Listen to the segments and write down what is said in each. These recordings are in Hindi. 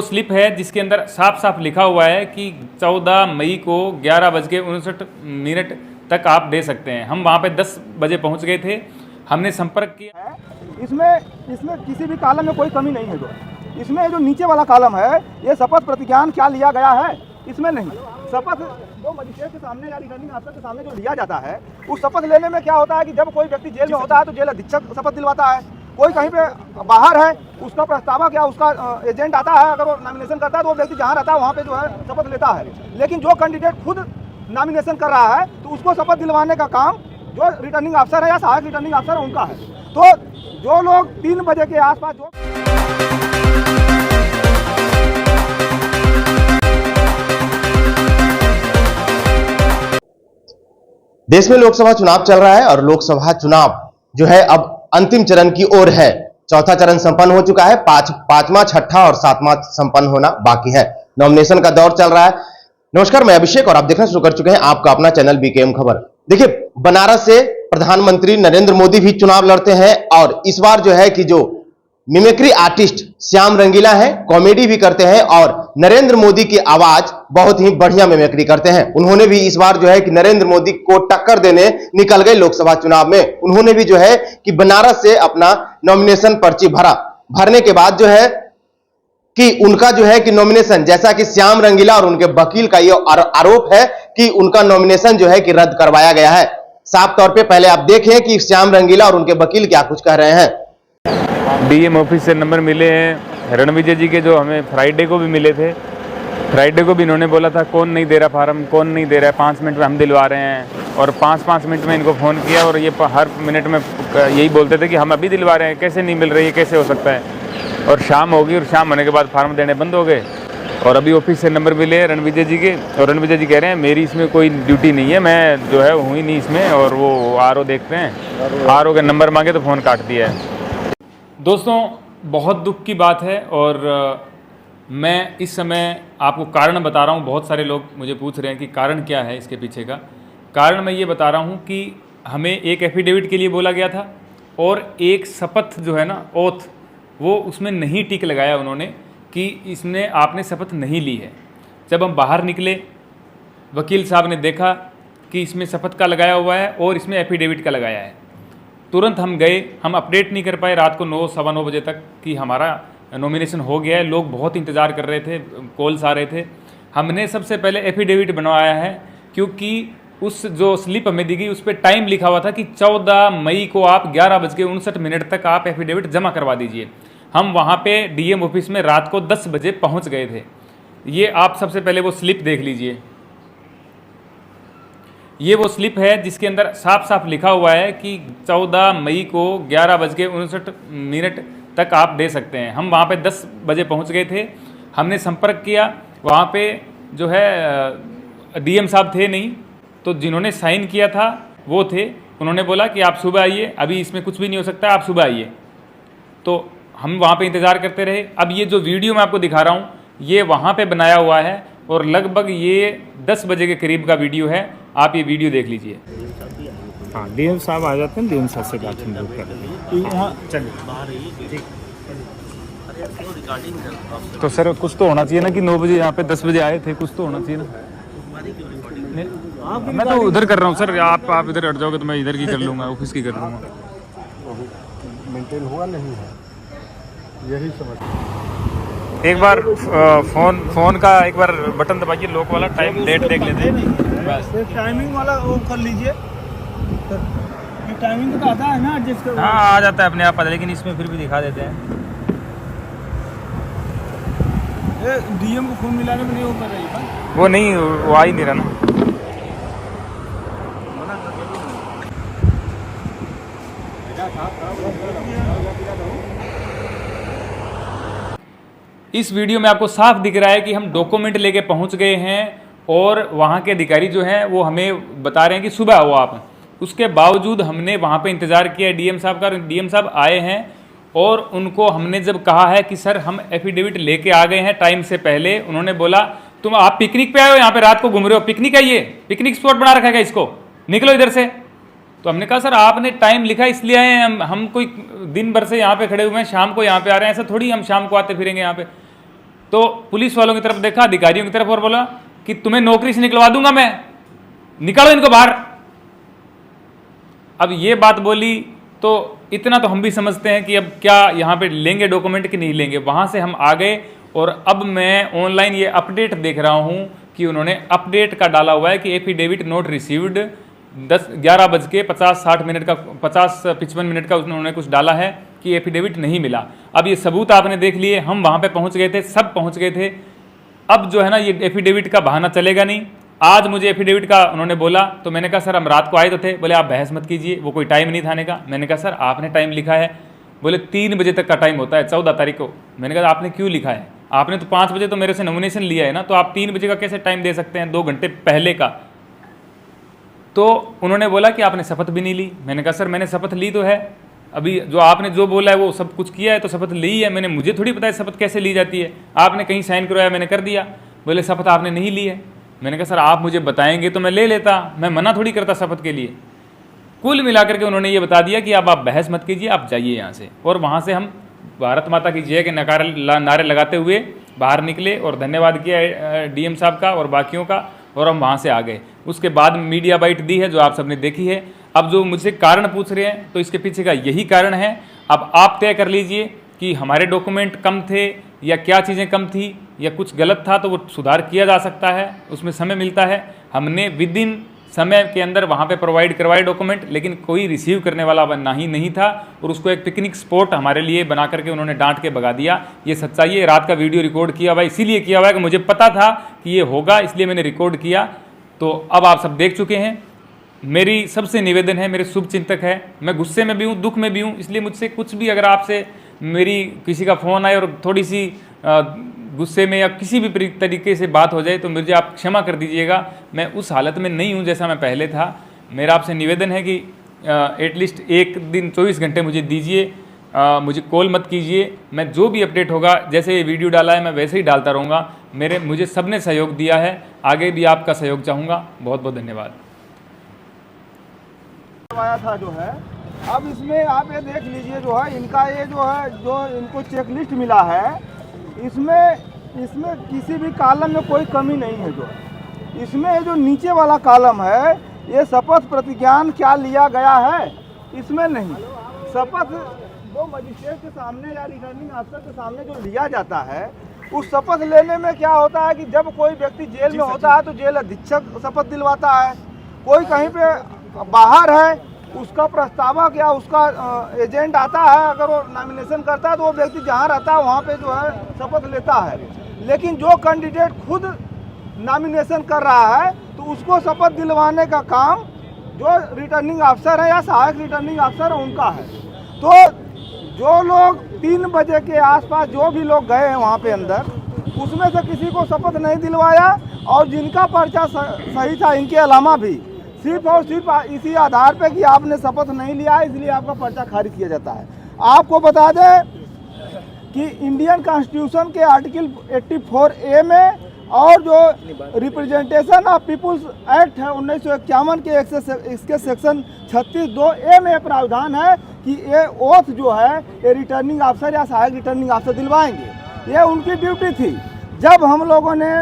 स्लिप है जिसके अंदर साफ साफ लिखा हुआ है कि 14 मई को 11:59 तक आप दे सकते हैं। हम वहाँ पे 10 बजे पहुँच गए थे, हमने संपर्क किया। इसमें किसी भी कॉलम में कोई कमी नहीं है। जो इसमें जो नीचे वाला कॉलम है, ये शपथ प्रतिज्ञान क्या लिया गया है, इसमें नहीं। शपथ जो मजिस्ट्रेट के सामने या रिटर्निंग अफसर के सामने जो लिया जाता है, उस शपथ लेने में क्या होता है कि जब कोई व्यक्ति जेल में होता है तो जेल अधीक्षक शपथ दिलवाता है। कोई कहीं पे बाहर है, उसका प्रस्तावक या उसका एजेंट आता है, अगर वो नॉमिनेशन करता है तो वो व्यक्ति जहाँ रहता है वहाँ पे जो है शपथ लेता है। लेकिन जो कैंडिडेट खुद नॉमिनेशन कर रहा है तो उसको शपथ दिलवाने का काम जो रिटर्निंग अफसर है या सहायक रिटर्निंग अफसर है उनका है। तो जो लोग 3 बजे के आसपास जो देश में लोकसभा चुनाव चल रहा है और लोकसभा चुनाव जो है अब अंतिम चरण की ओर है। चौथा चरण संपन्न हो चुका है, पांचवा, छठा और सातवां संपन्न होना बाकी है। नॉमिनेशन का दौर चल रहा है। नमस्कार, मैं अभिषेक और आप देखना शुरू कर चुके हैं आपका अपना चैनल बीकेएम खबर। देखिए, बनारस से प्रधानमंत्री नरेंद्र मोदी भी चुनाव लड़ते हैं और इस बार जो है कि जो मिमिक्री आर्टिस्ट श्याम रंगीला है, कॉमेडी भी करते हैं और नरेंद्र मोदी की आवाज बहुत ही बढ़िया मिमिक्री करते हैं। उन्होंने भी इस बार जो है कि नरेंद्र मोदी को टक्कर देने निकल गए लोकसभा चुनाव में। उन्होंने भी जो है कि बनारस से अपना नॉमिनेशन पर्ची भरने के बाद जो है कि उनका जो है कि नॉमिनेशन, जैसा कि श्याम रंगीला और उनके वकील का ये आरोप है कि उनका नॉमिनेशन जो है कि रद्द करवाया गया है। साफ तौर पे पहले आप देखें कि श्याम रंगीला और उनके वकील क्या कुछ कह रहे हैं। डीएम ऑफिस से नंबर मिले हैं रणविजय जी के, जो हमें फ्राइडे को भी मिले थे। फ्राइडे को भी इन्होंने बोला था कौन नहीं दे रहा फार्म, कौन नहीं दे रहा है, 5 मिनट में हम दिलवा रहे हैं। और 5-5 मिनट में इनको फ़ोन किया और ये हर मिनट में यही बोलते थे कि हम अभी दिलवा रहे हैं, कैसे नहीं मिल रही है, कैसे हो सकता है। और शाम होगी और शाम होने के बाद फार्म देने बंद हो गए। और अभी ऑफिस से नंबर मिले रणविजय जी के और रणविजय जी कह रहे हैं मेरी इसमें कोई ड्यूटी नहीं है, मैं जो है हूँ ही नहीं इसमें। और वो आरओ देखते हैं, आरओ के नंबर मांगे तो फ़ोन काट दिया है। दोस्तों, बहुत दुख की बात है और मैं इस समय आपको कारण बता रहा हूँ। बहुत सारे लोग मुझे पूछ रहे हैं कि कारण क्या है इसके पीछे का। कारण मैं ये बता रहा हूँ कि हमें एक एफिडेविट के लिए बोला गया था और एक शपथ जो है ना, ओथ, वो उसमें नहीं टिक लगाया उन्होंने कि इसमें आपने शपथ नहीं ली है। जब हम बाहर निकले, वकील साहब ने देखा कि इसमें शपथ का लगाया हुआ है और इसमें एफिडेविट का लगाया है। तुरंत हम गए, हम अपडेट नहीं कर पाए रात को 9, सवा 9 बजे तक कि हमारा नॉमिनेशन हो गया है। लोग बहुत इंतज़ार कर रहे थे, कॉल्स आ रहे थे। हमने सबसे पहले एफिडेविट बनवाया है क्योंकि उस जो स्लिप हमें दी गई उस पर टाइम लिखा हुआ था कि 14 मई को आप 11:59 तक आप एफिडेविट जमा करवा दीजिए। हम वहाँ पे डीएम ऑफिस में रात को 10 बजे पहुँच गए थे। ये आप सबसे पहले वो स्लिप देख लीजिए। ये वो स्लिप है जिसके अंदर साफ साफ लिखा हुआ है कि 14 मई को 11:59 तक आप दे सकते हैं। हम वहाँ पे 10 बजे पहुँच गए थे, हमने संपर्क किया। वहाँ पे जो है डीएम साहब थे नहीं, तो जिन्होंने साइन किया था वो थे। उन्होंने बोला कि आप सुबह आइए, अभी इसमें कुछ भी नहीं हो सकता, आप सुबह आइए। तो हम वहाँ पे इंतज़ार करते रहे। अब ये जो वीडियो मैं आपको दिखा रहा हूँ ये वहाँ पे बनाया हुआ है और लगभग ये 10 बजे के करीब का वीडियो है। आप ये वीडियो देख लीजिए। हाँ, डीएम साहब आ जाते हैं, डीएम साहब से बात हम लोग कर लेंगे। हाँ, चलिए। तो सर कुछ तो होना चाहिए ना कि 9 बजे यहाँ पे 10 बजे आए थे, कुछ तो होना चाहिए ना। मैं तो उधर कर रहा हूँ सर, आप इधर हट जाओगे तो मैं इधर की कर लूँगा, ऑफिस की कर लूँगा। मेंटेन हुआ नहीं है, यही समझ। एक बार फोन का एक बार बटन दबाइए, लॉक वाला, टाइम डेट देख लेते हैं बस। टाइमिंग वाला वो कर लीजिए। टाइमिंग तो आता है ना एडजस्ट कर। हाँ, आ जाता है अपने आप, लेकिन इसमें फिर भी दिखा देते हैं। डीएम को फोन मिलाने में नहीं हो पा रही है, वो नहीं, वो आ ही नहीं रहा ना। इस वीडियो में आपको साफ दिख रहा है कि हम डॉक्यूमेंट लेके पहुंच गए हैं और वहां के अधिकारी जो हैं वो हमें बता रहे हैं कि सुबह आओ आप। उसके बावजूद हमने वहां पे इंतज़ार किया डीएम साहब का। डीएम साहब आए हैं और उनको हमने जब कहा है कि सर हम एफिडेविट लेके आ गए हैं टाइम से पहले, उन्होंने बोला तुम आप पिकनिक पे आए हो, यहाँ पे रात को घूम रहे हो, पिकनिक है ये, पिकनिक स्पॉट बना रखा है इसको, निकलो इधर से। तो हमने कहा सर आपने टाइम लिखा इसलिए आए हैं, हम कोई दिन भर से यहाँ पे खड़े हुए हैं, शाम को यहाँ पे आ रहे हैं, ऐसा थोड़ी हम शाम को आते फिरेंगे यहाँ पे। तो पुलिस वालों की तरफ देखा, अधिकारियों की तरफ, और बोला कि तुम्हें नौकरी से निकलवा दूंगा मैं, निकालो इनको बाहर। अब ये बात बोली तो इतना तो हम भी समझते हैं कि अब क्या यहाँ पे लेंगे डॉक्यूमेंट कि नहीं लेंगे। वहाँ से हम आ गए और अब मैं ऑनलाइन ये अपडेट देख रहा हूँ कि उन्होंने अपडेट का डाला हुआ है कि एफिडेविट नोट रिसीव्ड 11:50-60 का 50-55 मिनट का उन्होंने कुछ डाला है कि एफिडेविट नहीं मिला। अब ये सबूत आपने देख लिए, हम वहाँ पे पहुँच गए थे, सब पहुँच गए थे। अब जो है ना ये एफिडेविट का बहाना चलेगा नहीं। आज मुझे एफिडेविट का उन्होंने बोला तो मैंने कहा सर हम रात को आए तो थे। बोले आप बहस मत कीजिए, वो कोई टाइम नहीं थाने का। मैंने कहा सर आपने टाइम लिखा है। बोले 3 बजे तक का टाइम होता है 14 तारीख को। मैंने कहा आपने क्यों लिखा है? आपने तो 5 बजे तो मेरे से नॉमिनेशन लिया है ना, तो आप 3 बजे का कैसे टाइम दे सकते हैं, 2 घंटे पहले का। तो उन्होंने बोला कि आपने शपथ भी नहीं ली। मैंने कहा सर मैंने शपथ ली तो है, अभी जो आपने जो बोला है वो सब कुछ किया है तो शपथ ली है मैंने, मुझे थोड़ी पता है शपथ कैसे ली जाती है। आपने कहीं साइन करवाया, मैंने कर दिया। बोले शपथ आपने नहीं ली है। मैंने कहा सर आप मुझे बताएंगे तो मैं ले लेता, मैं मना थोड़ी करता शपथ के लिए। कुल मिलाकर के उन्होंने ये बता दिया कि अब आप बहस मत कीजिए, आप जाइए यहाँ से। और वहाँ से हम भारत माता की जय के नारे लगाते हुए बाहर निकले और धन्यवाद किया डीएम साहब का और बाकियों का, और हम वहाँ से आ गए। उसके बाद मीडिया बाइट दी है जो आप सबने देखी है। अब जो मुझसे कारण पूछ रहे हैं तो इसके पीछे का यही कारण है। अब आप तय कर लीजिए कि हमारे डॉक्यूमेंट कम थे या क्या चीज़ें कम थी या कुछ गलत था, तो वो सुधार किया जा सकता है, उसमें समय मिलता है। हमने विदिन समय के अंदर वहाँ पे प्रोवाइड करवाए डॉक्यूमेंट, लेकिन कोई रिसीव करने वाला नहीं था और उसको एक पिकनिक स्पॉट हमारे लिए बना करके उन्होंने डांट के भगा दिया। ये सच्चाई है। रात का वीडियो रिकॉर्ड किया हुआ है, इसीलिए किया हुआ है कि मुझे पता था कि ये होगा, इसलिए मैंने रिकॉर्ड किया। तो अब आप सब देख चुके हैं। मेरी सबसे निवेदन है, मेरे शुभ चिंतक है, मैं गुस्से में भी हूँ, दुख में भी हूँ, इसलिए मुझसे कुछ भी अगर आपसे मेरी किसी का फ़ोन आए और थोड़ी सी गुस्से में या किसी भी तरीके से बात हो जाए तो मुझे आप क्षमा कर दीजिएगा। मैं उस हालत में नहीं हूँ जैसा मैं पहले था। मेरा आपसे निवेदन है कि एटलीस्ट एक दिन 24 घंटे मुझे दीजिए, मुझे कॉल मत कीजिए। मैं जो भी अपडेट होगा, जैसे ये वीडियो डाला है मैं वैसे ही डालता रहूँगा। मुझे सबने सहयोग दिया है, आगे भी आपका सहयोग चाहूँगा। बहुत बहुत धन्यवाद। आया था जो है, अब इसमें आप ये देख लीजिए जो है इनका ये जो है जो इनको चेकलिस्ट मिला है, इसमें किसी भी कॉलम में कोई कमी नहीं है। जो इसमें जो नीचे वाला कॉलम है ये शपथ प्रतिज्ञान क्या लिया गया है, इसमें नहीं। शपथ जो मजिस्ट्रेट के सामने या रिटर्निंग अफसर के सामने जो लिया जाता है, उस शपथ लेने में क्या होता है कि जब कोई व्यक्ति जेल में होता है तो जेल अधीक्षक शपथ दिलवाता है। कोई कहीं पे बाहर है, उसका प्रस्तावक या उसका एजेंट आता है, अगर वो नॉमिनेशन करता है तो वो व्यक्ति जहाँ रहता है वहाँ पे जो है शपथ लेता है। लेकिन जो कैंडिडेट खुद नॉमिनेशन कर रहा है तो उसको शपथ दिलवाने का काम जो रिटर्निंग अफसर है या सहायक रिटर्निंग अफसर है उनका है। तो जो लोग 3 बजे के आसपास जो भी लोग गए हैं वहाँ पे अंदर, उसमें से किसी को शपथ नहीं दिलवाया, और जिनका पर्चा सही था इनके अलावा भी सिर्फ और सिर्फ इसी आधार पे कि आपने शपथ नहीं लिया है इसलिए आपका पर्चा खारिज किया जाता है। आपको बता दें कि इंडियन कॉन्स्टिट्यूशन के आर्टिकल 84A में और जो रिप्रेजेंटेशन ऑफ पीपुल्स एक्ट है 1951 के इसके सेक्शन 36(2)A में प्रावधान है कि ये ओथ जो है ये रिटर्निंग अफसर या सहायक रिटर्निंग अफसर दिलवाएंगे। ये उनकी ड्यूटी थी। जब हम लोगों ने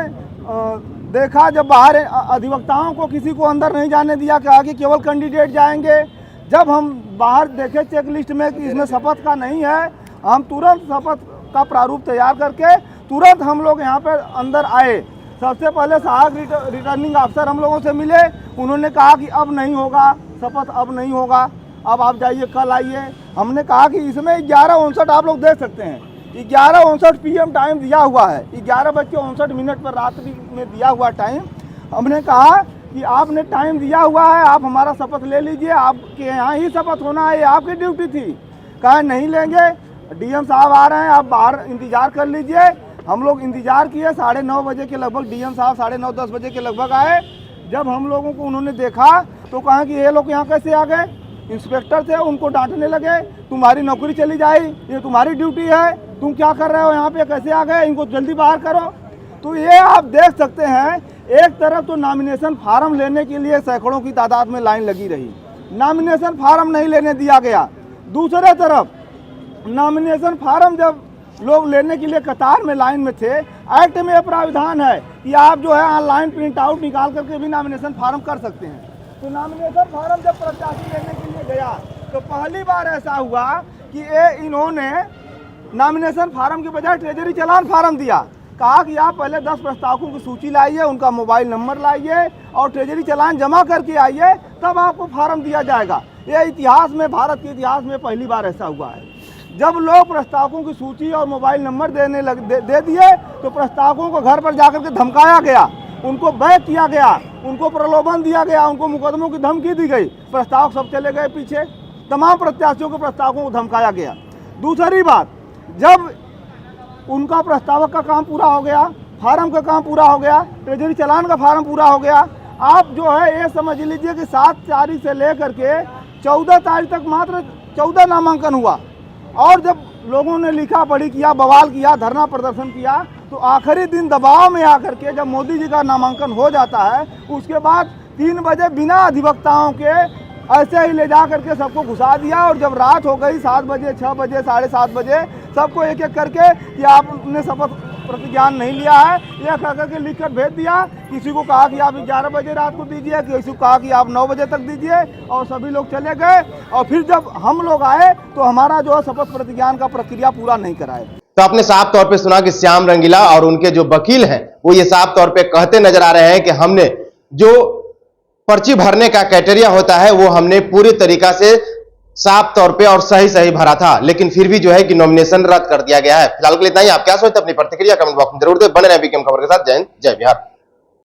देखा, जब बाहर अधिवक्ताओं को किसी को अंदर नहीं जाने दिया, कहा कि केवल कैंडिडेट जाएंगे। जब हम बाहर देखे चेक लिस्ट में कि इसमें शपथ का नहीं है, हम तुरंत शपथ का प्रारूप तैयार करके तुरंत हम लोग यहाँ पर अंदर आए। सबसे पहले सहायक रिटर्निंग अफसर हम लोगों से मिले, उन्होंने कहा कि अब नहीं होगा शपथ, अब नहीं होगा, अब आप जाइए, कल आइए। हमने कहा कि इसमें 11:59 आप लोग देख सकते हैं, 11:59 PM टाइम दिया हुआ है, 11:59 पर रात में दिया हुआ टाइम। हमने कहा कि आपने टाइम दिया हुआ है, आप हमारा शपथ ले लीजिए, आपके यहाँ ही शपथ होना है, ये आपकी ड्यूटी थी। कहा नहीं लेंगे, डीएम साहब आ रहे हैं, आप बाहर इंतजार कर लीजिए। हम लोग इंतजार किए, 9:30 बजे के लगभग डीएम साहब 9:30-10 बजे के लगभग आए। जब हम लोगों को उन्होंने देखा तो कहा कि ये लोग यहाँ कैसे आ गए। इंस्पेक्टर थे, उनको डांटने लगे, तुम्हारी नौकरी चली जाएगी, ये तुम्हारी ड्यूटी है, तुम क्या कर रहे हो यहाँ पे, कैसे आ गए, इनको जल्दी बाहर करो। तो ये आप देख सकते हैं, एक तरफ तो नॉमिनेशन फार्म लेने के लिए सैकड़ों की तादाद में लाइन लगी रही, नॉमिनेशन फार्म नहीं लेने दिया गया। दूसरे तरफ नॉमिनेशन फार्म जब लोग लेने के लिए कतार में लाइन में थे एक्ट में यह प्राविधान है कि आप जो है ऑनलाइन प्रिंट आउट निकाल करके भी नॉमिनेशन फार्म कर सकते हैं। तो नॉमिनेशन फार्म जब प्रत्याशी लेने के लिए गया तो पहली बार ऐसा हुआ कि इन्होंने नॉमिनेशन फार्म के बजाय ट्रेजरी चालान फार्म दिया। कहा कि आप पहले 10 प्रस्तावकों की सूची लाइए, उनका मोबाइल नंबर लाइए और ट्रेजरी चालान जमा करके आइए, तब आपको फार्म दिया जाएगा। यह इतिहास में, भारत के इतिहास में पहली बार ऐसा हुआ है। जब लोग प्रस्तावकों की सूची और मोबाइल नंबर दे दिए तो प्रस्तावकों को घर पर जाकर के धमकाया गया, उनको बैक किया गया, उनको प्रलोभन दिया गया, उनको मुकदमों की धमकी दी गई। प्रस्तावक सब चले गए पीछे, तमाम प्रत्याशियों के प्रस्तावकों को धमकाया गया। दूसरी बात, जब उनका प्रस्तावक का काम पूरा हो गया, फार्म का काम पूरा हो गया, ट्रेजरी चालान का फार्म पूरा हो गया, आप जो है ये समझ लीजिए कि 7 तारीख से लेकर के 14 तारीख तक मात्र 14 नामांकन हुआ। और जब लोगों ने लिखा पढ़ी किया, बवाल किया, धरना प्रदर्शन किया, तो आखिरी दिन दबाव में आकर के जब मोदी जी का नामांकन हो जाता है, उसके बाद 3 बजे बिना अधिवक्ताओं के ऐसे ही ले जा करके सबको घुसा दिया। और जब रात हो गई 7 बजे, 6 बजे, 7:30 बजे, सबको एक एक करके कि आपने शपथ प्रतिज्ञान नहीं लिया है, यह कह करके लिख कर भेज दिया। किसी को कहा कि आप 11 बजे रात को दीजिए, किसी को कहा कि आप 9 बजे तक दीजिए, और सभी लोग चले गए। और फिर जब हम लोग आए तो हमारा जो है शपथ प्रतिज्ञान का प्रक्रिया पूरा नहीं कराए। तो आपने साफ तौर पे सुना कि श्याम रंगीला और उनके जो वकील हैं वो ये साफ तौर पे कहते नजर आ रहे हैं कि हमने जो पर्ची भरने का क्राइटेरिया होता है वो हमने पूरी तरीका से साफ तौर पे और सही भरा था, लेकिन फिर भी जो है कि नॉमिनेशन रद्द कर दिया गया है। फिलहाल के लिए इतना ही। आप क्या सोचते हैं अपनी प्रतिक्रिया कमेंट बॉक्स में जरूर दें। बने रहें वीकेएम खबर के साथ। जय हिंद, जय बिहार।